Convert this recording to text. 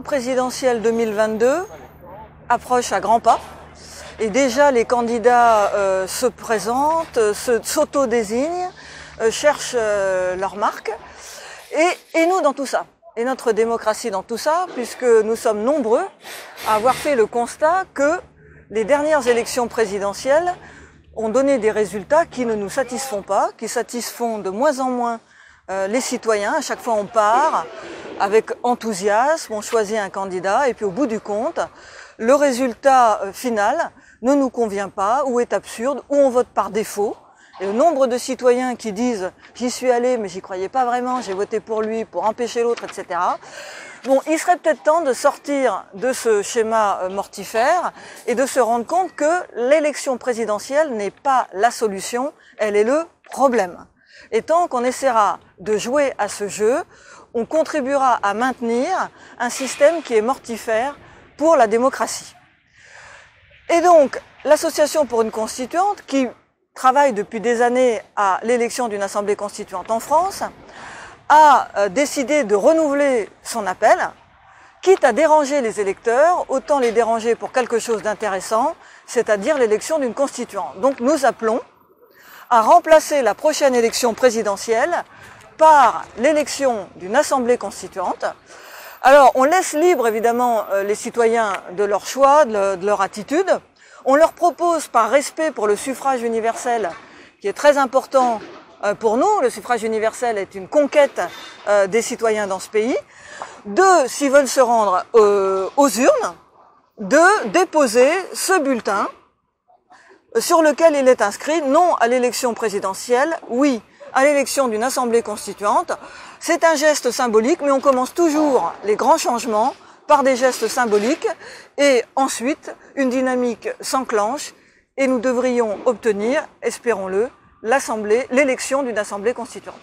présidentielle 2022 approche à grands pas et déjà les candidats se présentent, s'auto-désignent, cherchent leur marque et nous dans tout ça, et notre démocratie dans tout ça, puisque nous sommes nombreux à avoir fait le constat que les dernières élections présidentielles ont donné des résultats qui ne nous satisfont pas, qui satisfont de moins en moins les citoyens. À chaque fois on part avec enthousiasme, on choisit un candidat et puis au bout du compte, le résultat final ne nous convient pas ou est absurde ou on vote par défaut. Et le nombre de citoyens qui disent « j'y suis allé mais j'y croyais pas vraiment, j'ai voté pour lui pour empêcher l'autre, etc. » Bon, il serait peut-être temps de sortir de ce schéma mortifère et de se rendre compte que l'élection présidentielle n'est pas la solution, elle est le problème. Et tant qu'on essaiera de jouer à ce jeu, on contribuera à maintenir un système qui est mortifère pour la démocratie. Et donc, l'Association pour une constituante, qui travaille depuis des années à l'élection d'une assemblée constituante en France, a décidé de renouveler son appel, quitte à déranger les électeurs, autant les déranger pour quelque chose d'intéressant, c'est-à-dire l'élection d'une constituante. Donc nous appelons à remplacer la prochaine élection présidentielle par l'élection d'une assemblée constituante. Alors on laisse libre évidemment les citoyens de leur choix, de leur attitude. On leur propose par respect pour le suffrage universel, qui est très important pour nous, le suffrage universel est une conquête des citoyens dans ce pays, s'ils veulent se rendre aux urnes, de déposer ce bulletin sur lequel il est inscrit non à l'élection présidentielle, oui à l'élection d'une assemblée constituante. C'est un geste symbolique, mais on commence toujours les grands changements par des gestes symboliques et ensuite une dynamique s'enclenche et nous devrions obtenir, espérons-le, l'élection d'une assemblée constituante.